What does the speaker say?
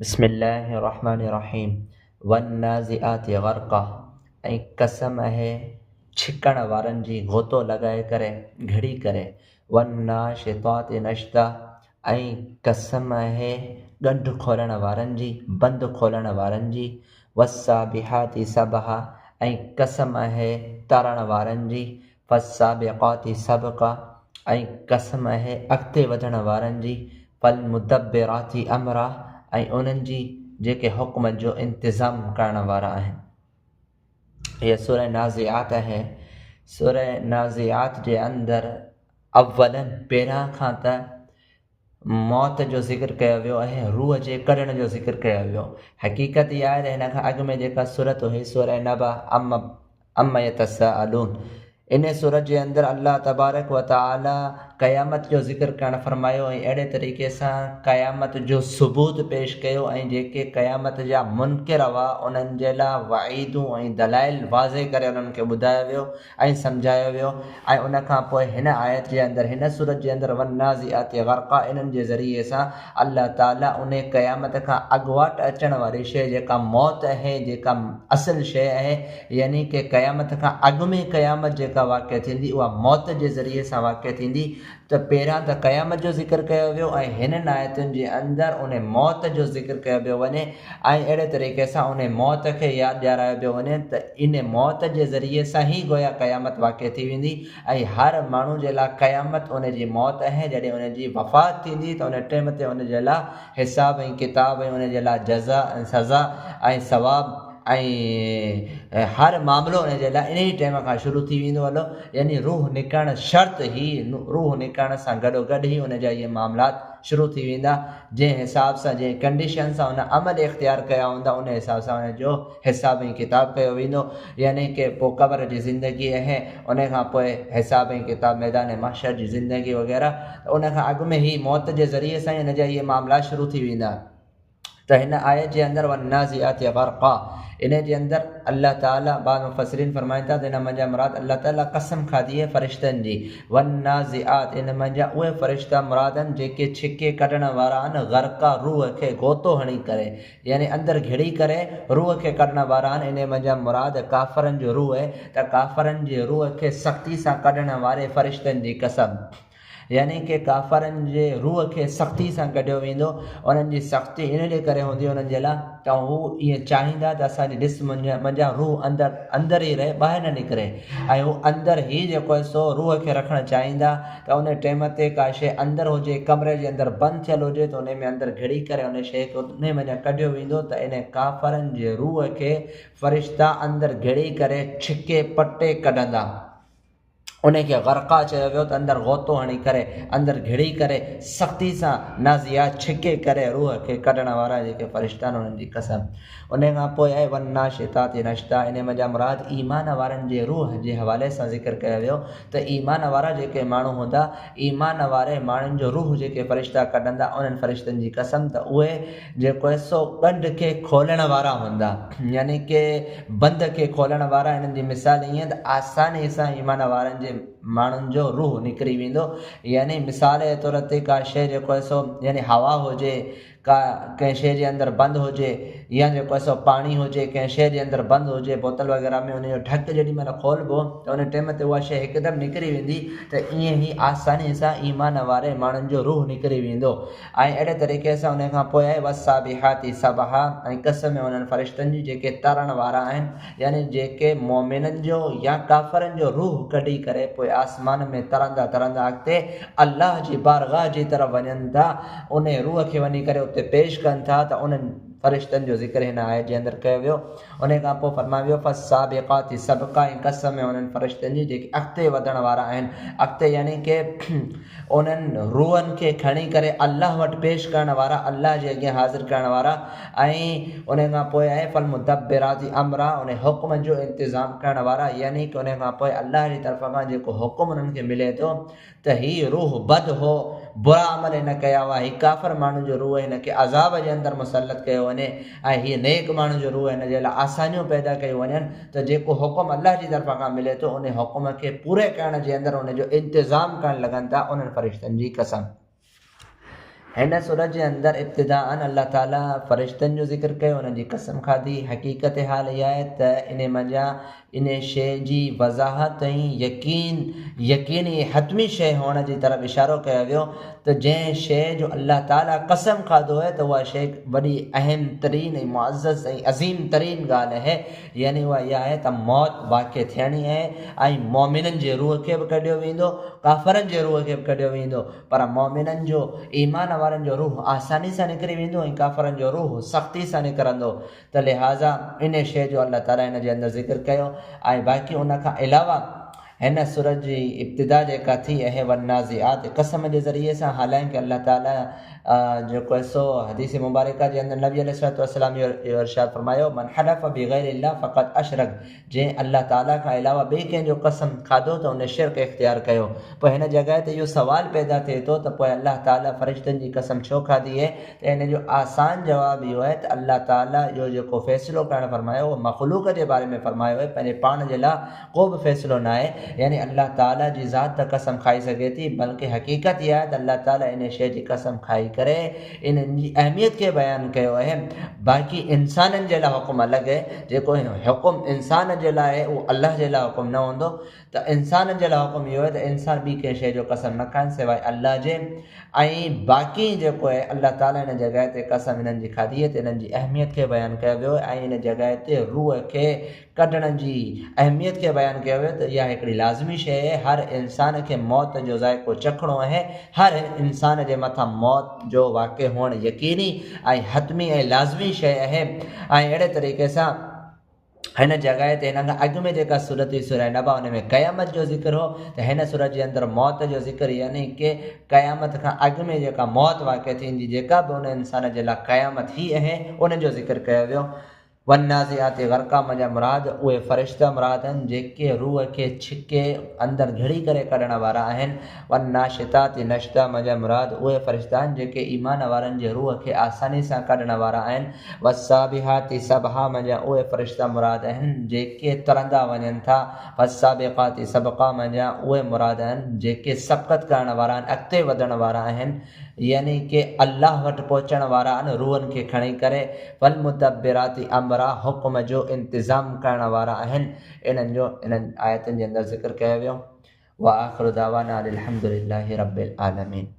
बिस्मिल्लाहिर्रहमानिर्रहीम। वन्नाज़िआति ग़र्क़ा। ऐं कसम आहे छिकण वारनि जी घोतो लॻाए करे घिड़ी करे। वन्नाशिताति नश्ता। ऐं कसम आहे ॻंढ खोलण वारनि जी, बंदि खोलण वारनि जी। वस्साबिहाति सबहा। ऐं कसम आहे तरण वारनि जी। फस्साबिक़ाति सबक़ा। ऐं कसम आहे अॻिते वधण वारनि जी। फलमुदब्बिराति अमरा। ऐं उन्हनि जी जेके हुक्म जो इंतिज़ाम करण वारा आहिनि। हीअ सूरह नाज़िआत आहे। सूरह नाज़िआत जे अंदरि अव्वलन पहिरां खां त मौत जो ज़िक्र कयो वियो आहे, रूह जे कढण जो ज़िक्र कयो वियो। हक़ीक़त इहा आहे त हिन खां अॻु में जेका सूरत हुई सूरह नबा अम्मा यतसाअलून, इन सूरत जे अंदरि अल्लाह तबारक व तआला क़यामत जो ज़िक्र करणु फरमायो ऐं अहिड़े तरीक़े सां क़यामत जो सबूत पेश कयो ऐं जेके क़यामत जा मुनकिर हुआ उन्हनि जे लाइ वईदूं ऐं दलाइल वाज़े करे उन्हनि खे ॿुधायो वियो ऐं सम्झायो वियो। ऐं उन खां पोइ हिन आयत जे अंदरि, हिन सूरत जे अंदरि वन्नाज़िआति ग़र्क़ा, इन्हनि जे ज़रिए सां अल्लाह ताला उन क़यामत खां अॻुवाट अचण वारी शइ जेका मौत आहे, जेका असुल शइ आहे, यानी कि क़यामत खां अॻु में क़यामत जेका वाक़िअ थींदी उहा मौत जे ज़रिए सां वाक़िअ थींदी। त पहिरां त क़यामत जो ज़िक्र कयो वियो ऐं हिननि आयतुनि जे अंदरि उन मौत जो ज़िक्र कयो पियो वञे ऐं अहिड़े तरीक़े सां उन मौत खे यादि ॾियारायो पियो वञे त इन मौत जे ज़रिए सां ई गोया क़यामत वाक़िअ थी वेंदी ऐं हर माण्हू जे लाइ क़यामत उन जी मौत आहे। जॾहिं उन जी वफ़ात थींदी त उन टाइम ते उन जे लाइ हिसाब ऐं किताब ऐं उन जे लाइ जज़ा ऐं सज़ा ऐं सवाब ऐं हर मामिलो उन जे लाइ इन ई टाइम खां शुरू थी वेंदो हलो। यानी रूह निकिरणु शर्त ई, रूह निकिरण सां गॾोगॾु ई उन जा इहे मामलात शुरू थी वेंदा। जंहिं हिसाब सां, जंहिं कंडीशन सां उन अमल इख़्तियार कया हूंदा उन हिसाब सां उन जो हिसाब ऐं किताब कयो वेंदो। यानी कि पोइ क़ब्र जी ज़िंदगी आहे, उन खां पोइ हिसाब ऐं किताब, मैदान महशर जी ज़िंदगी वग़ैरह, उन खां अॻु में ई मौत जे ज़रिए सां ई उन जा इहे मामला शुरू थी वेंदा। त हिन आयत जे अंदरि वन्नाज़िआति ग़र्क़ा, इन जे अंदरि अल्लाह ताला बाद मुफ़स्सिरीन फरमाइनि था त इन मंझा मुराद अल्लाह ताला कसम खाधी आहे फ़रिश्तनि जी। वन्नाज़िआत, इन मंझा उहे फ़रिश्ता मुराद आहिनि जेके छिके कढण वारा आहिनि। ग़र्क़ा, रूह खे गोतो हणी करे, यानी अंदरि घिड़ी करे रूह खे कढण वारा आहिनि। इन मंझा मुराद काफ़रनि जो रूह आहे त काफ़रनि जे रूह खे सख़्ती सां कढण वारे फ़रिश्तनि जी कसम, यानी कि काफ़रनि जे रूह खे सख़्ती सां कढियो वेंदो। उन्हनि जी सख़्ती इन जे करे हूंदी उन्हनि जे लाइ त हू ईअं चाहींदा त असांजी ॾिस मुंहिंजा रूह अंदरि ई रहे, ॿाहिरि न निकिरे, ऐं हू अंदरि ई जेको आहे सो रूह खे रखणु चाहींदा। त उन टाइम ते का शइ अंदरि हुजे, कमरे जे अंदरि बंदि थियलु हुजे त उन में अंदरि घिड़ी करे उन शइ खे उन में कढियो वेंदो। त इन काफ़रनि जे रूह खे फ़रिश्ता अंदरि घिड़ी करे छिके पटे कढंदा। उनखे ग़र्क़ा चयो वियो त अंदरि गोतो हणी करे, अंदरि घिड़ी करे सख़्ती सां नाज़िआत छिके करे रूह खे कढण वारा जेके फ़रिश्ता आहिनि उन्हनि जी कसम। उन खां पोइ आहे वन्नाशिताति नश्ता, इन मंझा मुराद ईमान वारनि जे रूह जे हवाले सां ज़िक्र कयो वियो त ईमान वारा जेके माण्हू हूंदा, ईमान वारे माण्हुनि जो रूह जेके फ़रिश्ता कढंदा, उन्हनि फ़रिश्तनि जी कसम त उहे जेको आहे सो ॻंढ खे खोलण वारा हूंदा, यानी कि बंदि खे खोलण वारा। इन्हनि जी मिसाल ईअं त आसानी सां ईमान वारनि जे माण्हुनि जो रूह निकिरी वेंदो। यानी मिसाल जे तौर ते का शइ जेको आहे सो, यानी हवा हुजे, का कंहिं शइ जे अंदरि बंदि हुजे, या जेको आहे सो पाणी हुजे कंहिं शइ जे अंदरि बंदि हुजे, बोतल वग़ैरह में उनजो ढक जेॾी महिल खोलिबो त उन टाइम ते उहा शइ हिकदमि निकिरी वेंदी। त ईअं ई आसानी सां ईमान वारे माण्हुनि जो रूह निकिरी वेंदो। ऐं अहिड़े तरीक़े सां उन खां पोइ आहे वस्साबिहाति सबहा, ऐं कसम उन्हनि फ़रिश्तनि जी जेके तरण वारा आहिनि, यानी जेके मोमिननि जो या काफ़रनि जो रूह कढी करे पोइ आसमान में तरंदा तरंदा अॻिते अल्लाह जी बारगाह जी तरफ़ वञनि था, उन रूह खे वञी करे उते पेश कनि था। त उन्हनि फ़रिश्तनि जो ज़िक्र हिन आयत जे अंदरि कयो वियो। उन खां पोइ फरमायो वियो फस्साबिक़ाति सबक़ा, ऐं कसम उन्हनि फ़रिश्तनि जी जेके अॻिते वधण वारा आहिनि। अॻिते यानी कि उन्हनि रूहनि खे खणी करे अल्लाह वटि पेश करण वारा, अल्लाह जे अॻियां हाज़िर करण वारा। ऐं उन खां पोइ आहे फलमुदब्बिराति अमरा, उन हुक्म जो इंतिज़ाम करण वारा, यानी कि उन खां पोइ अल्लाह जी तरफ़ खां जेको हुकुम उन्हनि खे मिले थो त हीअ रूह बद हो, बुरा अमल हिन कया हुआ, हीअ काफ़िर माण्हू जो रूह हिन खे अज़ाब जे अंदरि मुसलत कयो वञे, ऐं हीअ नेक माण्हू जो रूह हिन जे लाइ आसानियूं पैदा कयूं वञनि। त जेको हुकुम अल्लाह जी तरफ़ खां मिले थो उन हुकुम खे पूरे करण जे अंदरि उनजो इंतिज़ाम करणु लॻनि था उन्हनि फ़रिश्तनि जी कसम। हिन सूरत जे अंदरि इब्तिदाअन अल्लाह ताला फ़रिश्तनि जो ज़िक्र कयो, उन्हनि जी कसम खाधी। हक़ीक़त हाल इहा आहे त इन मंझां इन शइ जी वज़ाहत ऐं यकीनी हतमी शइ हुअण जी तरफ़ इशारो कयो वियो त जंहिं शइ जो अल्लाह ताला कसम खाधो आहे त उहा शइ वॾी अहम तरीन ऐं मुअज़्ज़ज़ ऐं अज़ीम तरीन ॻाल्हि आहे। यानी उहा इहा आहे त मौत वाक़िअ थियणी आहे ऐं मोमिननि जे रूह खे बि कढियो वेंदो, काफ़रनि जे रूह खे बि कढियो वेंदो, पर मोमिननि जो ईमान वारनि जो रूह आसानी सां निकिरी वेंदो ऐं काफ़रनि जो रूह सख़्ती सां निकिरंदो। त लिहाज़ा इन शइ जो अल्लाह ताला हिन जे अंदरि ज़िक्र कयो। ऐं बाक़ी उन खां अलावा हिन सूरत जी इब्तिदा जेका थी आहे वन्नाज़िआत कसम जे ज़रिए सां, हालांकि अल्लाह ताला जेको आहे सो हदीस मुबारका जे अंदरि नबी अलैहिस्सलाम इहो इरशाद फरमायो, मन हलफ़ बिग़ैरिल्लाह फ़क़द अशरक, जंहिं अल्लाह ताला खां अलावा ॿिए कंहिंजो कसम खाधो त उन शिरक इख़्तियार कयो। पोइ हिन जॻह ते इहो सुवालु पैदा थिए थो त पोइ अल्लाह ताला फ़रिश्तनि जी कसम छो खाधी आहे? त हिन जो आसान जवाबु इहो आहे त अल्लाह ताला इहो जेको फ़ैसिलो करणु फरमायो उहो मख़लूक़ जे बारे में फरमायो आहे, पंहिंजे पाण जे लाइ को बि फ़ैसिलो न आहे। यानी अल्लाह ताला जी ज़ात त कसम खाई सघे थी, बल्कि हक़ीक़त इहा आहे त अल्लाह ताला इन शइ जी कसम खाई करे इन्हनि जी अहमियत खे बयानु कयो आहे। बाक़ी इंसाननि जे लाइ हुकुम अलॻि आहे, जेको हुकुम इंसान जे लाइ आहे उहो अल्लाह जे लाइ हुकुम न हूंदो। त इंसाननि जे लाइ हुकुम इहो आहे त इंसान ॿी कंहिं शइ जो कसम न खाइनि सवाइ अल्लाह जे। ऐं बाक़ी जेको आहे अल्लाह ताला हिन जॻह ते कसम हिननि जी खाधी आहे त हिननि जी अहमियत खे बयानु कयो वियो ऐं हिन जॻह ते रूह खे कढण जी अहमियत खे बयानु कयो वियो त इहा हिकिड़ी लाज़मी शइ आहे। हर इंसान खे मौत जो ज़ाइक़ो चखणो आहे, हर इंसान जे मथां मौत जो वाक़िअ हुअणु यकीनी ऐं हतमी ऐं लाज़मी शइ आहे। ऐं अहिड़े तरीक़े सां हिन जॻह ते हिन खां अॻु में जेका सूरत हुई सूरह नबा, उन में क़यामत जो ज़िक्र हो, त हिन सूरत जे अंदरि मौत जो ज़िक्र, यानी कि क़यामत खां अॻु में जेका मौत वाक़िअ थींदी, जेका बि उन इंसान जे लाइ क़यामत ही आहे, उन जो ज़िक्र कयो वियो। वन्नाज़िआत ग़रक़ा मञा मुराद उहे फ़रिश्ता मुराद आहिनि जेके रूह खे छिके अंदरि घिड़ी करे कढण वारा आहिनि। वन्नाशितात नश्ता मञा मुराद उहे फ़रिश्ता आहिनि जेके ईमान वारनि जे रूह खे आसानी सां कढण वारा आहिनि। वस्साबिहात सबहा मञा उहे फ़रिश्ता मुराद आहिनि जेके तरंदा वञनि था। वस्साबिक़ात सबक़ा मञा उहे मुराद आहिनि जेके सबक़त करण वारा आहिनि, अॻिते वधण वारा आहिनि, यानी कि अल्लाह वटि पहुचण वारा आहिनि रूहनि खे खणी करे। वल्मुदब्बिराति अमरा हुकुम जो इंतिज़ाम करण वारा आहिनि। इन्हनि आयतुनि जे अंदरि ज़िक्र कयो वियो। व आख़िरु दावाना अनिल हम्दुलिल्लाहि रब्बिल आलमीन।